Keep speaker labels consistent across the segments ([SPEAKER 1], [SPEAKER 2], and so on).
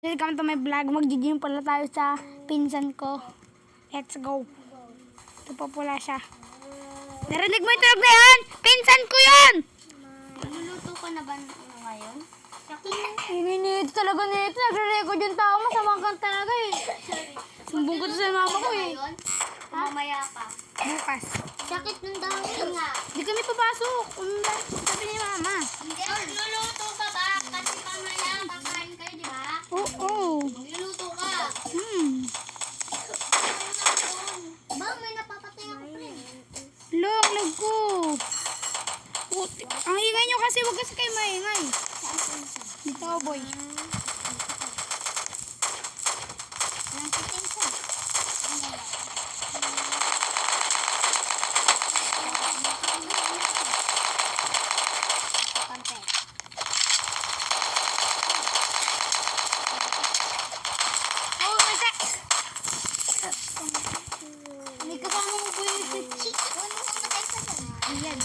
[SPEAKER 1] Welcome to my vlog. Mag-gym pala tayo sa pinsan ko. Let's go. Ito pa pula siya. Narinig mo yung tunog na yan? Pinsan ko yan!
[SPEAKER 2] Nagluluto ka na ba ngayon?
[SPEAKER 1] Ininito talaga nito. Nagre-record yung tao. Masamang kang talaga eh. Sumbong ko to sa mama ko eh.
[SPEAKER 2] Ngayon? Mamaya pa.
[SPEAKER 1] Bukas.
[SPEAKER 2] Sakit ng dahon nga.
[SPEAKER 1] Di kami papasok. Sabi ni mama.
[SPEAKER 2] Hindi, nagluluto ka ba? Kasi mamaya kakain kayo, di ba?
[SPEAKER 1] Oo.
[SPEAKER 2] Nagluluto ka. Ba, may napapatay ako, friend.
[SPEAKER 1] Long, lag ko. Ang ingay nyo kasi. Huwag kasi kayo maingay. Dito ako, boy.
[SPEAKER 2] Walang chicken siya. Konti.
[SPEAKER 1] Oh, masa.
[SPEAKER 2] May kasama mo po yung chicken. Ano ang matay ka dyan?
[SPEAKER 1] Ayan.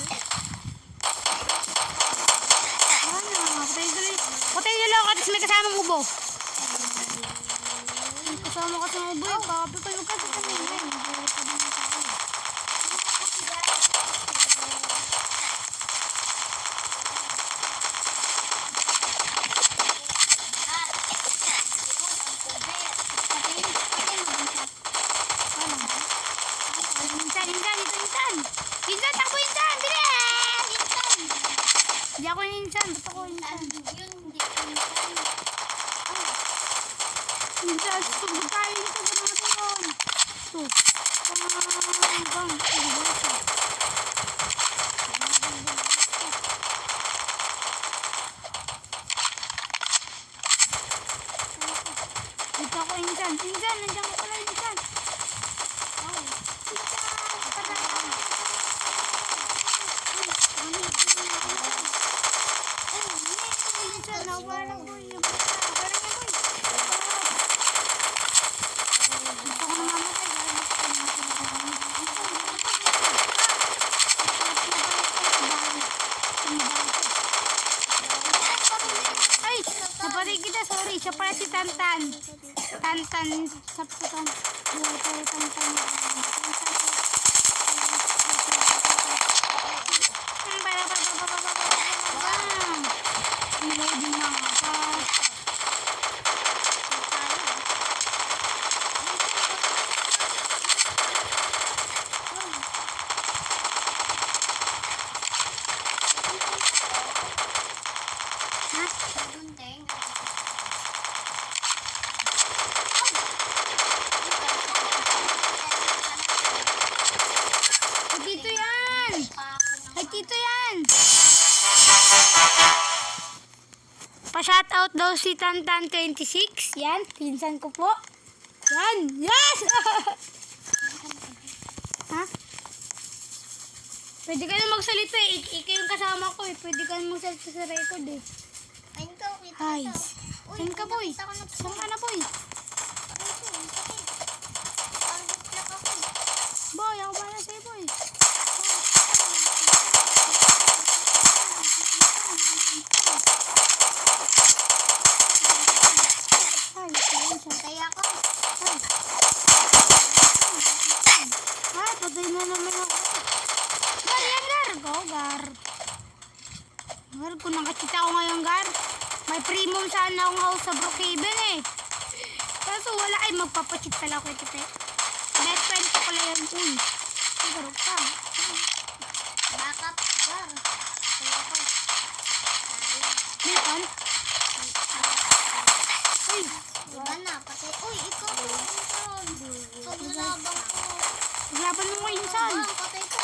[SPEAKER 1] Patay nyo lang kasi may kasamang ubo. May kasama kasi ng ubo yun. Papatay mo kasi kami. Insan, takbo insan! Bilis! Hindi ako yung insan. Ba't ako yung insan? Insan, susubog tayo. Insan, sa mga tayon. Ito. Dito ako insan. Insan, nandiyan ko pala insan. Napatay kita, sorry. Siya pala si Tantan. Tantan. Sapsukan. Tantan. Loading na ako. Dito yan! Ay, dito yan! Pa-shoutout daw si Tantan26. Yan, pinsan ko po. Yan! Yes! Ha? Pwede ka na magsalita eh. Ikaw yung kasama ko eh. Pwede ka na magsalita sa record eh. Hi. Saan ka, boy? Saan ka na, boy? Boy, ako ba na sa'yo, boy? Ay, patay na naman ako. Gar, yan, Gar. Go, Gar. Gar, kung nakakita ko ngayon, Gar, may premium sana akong house sa Brookhaven eh. Kaso wala ay magpapacheat pala ako ito. Best friend ko pala yan. Uy, siguro ka.
[SPEAKER 2] Backup, Gar.
[SPEAKER 1] Meron? Uy,
[SPEAKER 2] Iba na, pati. Uy, ikaw. Paglabang ko.
[SPEAKER 1] paglaban mo ngayon, San.
[SPEAKER 2] Patay ko.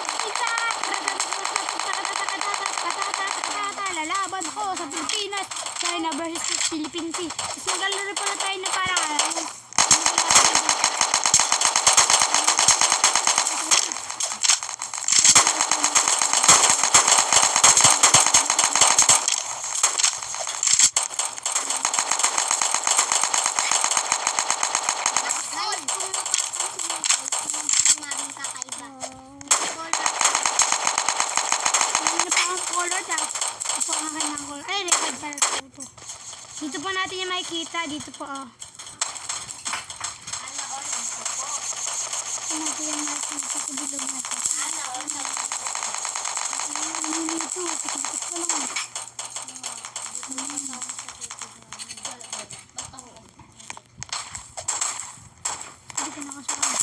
[SPEAKER 1] Lalaban ko sa Pilipinas. China versus Philippines. Tapos maglalaro pala tayo na parang color daw. Ito po ang akin ng color. Ay, record pala ito. Dito po natin yung mic makikita dito po oh.
[SPEAKER 2] Ano all nagsuko?
[SPEAKER 1] Ano po yung makikita sa bilog natin.
[SPEAKER 2] Ano all nagsuko?
[SPEAKER 1] Ano nito? Tikit ko lang. Hindi ko nakasama.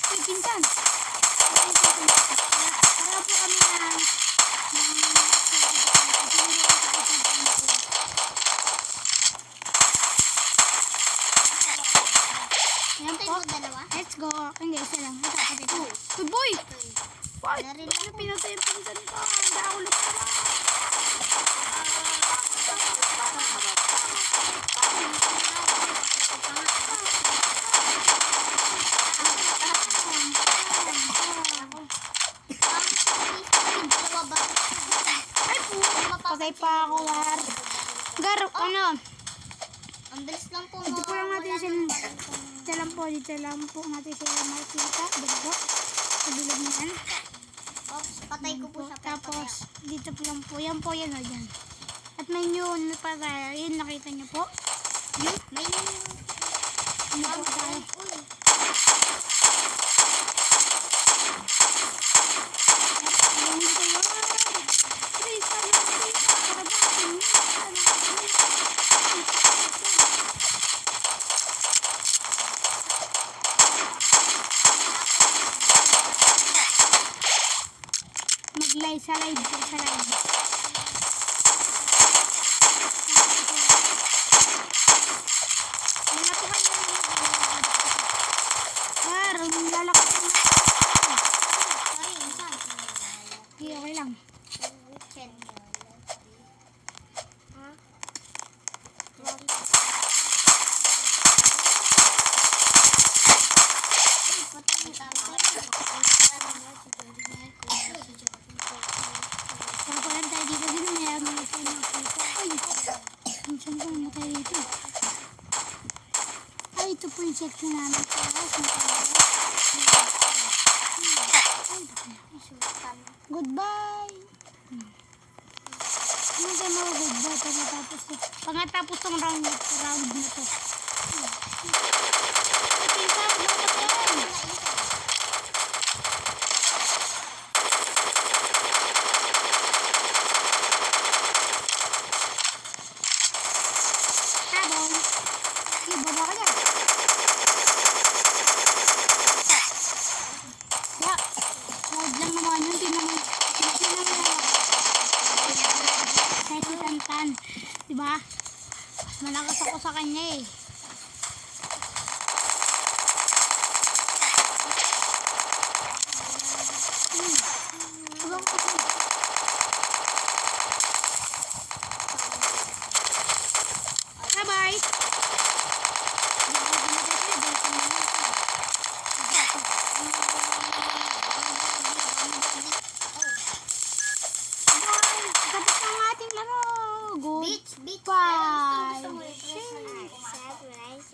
[SPEAKER 1] Uy, pinsan! Para po kami Ayan
[SPEAKER 2] Ito
[SPEAKER 1] po.
[SPEAKER 2] yung dalawa?
[SPEAKER 1] Let's go. Hindi, isa lang. Ito, ito. Uy, boy! What?
[SPEAKER 2] Narinig
[SPEAKER 1] Ano pinatay yung pinsan ko? Ang daulog ka na. Ay po. Patay pa ako, war. Gar, ano?
[SPEAKER 2] Ang bilis lang po.
[SPEAKER 1] Dito po lang natin siya. Dito lang po natin siya makikita. Dito po. Sa bilog na yan.
[SPEAKER 2] Oops, patay ko po siya.
[SPEAKER 1] Tapos, dito po lang po. Yan po, yan o, yan. At may new na pa tayo. Yun, nakita niyo po. Yun.
[SPEAKER 2] May
[SPEAKER 1] Ano po tayo? Ayun dito yun. Please, ano, please. Para ba, mag-live sa live po, sa live. Wala po kayo. War, lalaki po.
[SPEAKER 2] Sorry, insan.
[SPEAKER 1] Okay, okay lang.
[SPEAKER 2] Weekend.
[SPEAKER 1] Saka lang tayo dito din. May mga tayo nakita. Ay, minsan ko namatay dito. Ay, ito po yung section namin. Goodbye. Ano tayo mag-goodbye pagkatapos tong round na to. Pinsan, lumatay. Habang, ibaba ka dyan. Ya, loud lang naman yun. Tinan mo kahit si Tantan. Diba? Mas malakas ako sa kanya eh. Bye-bye.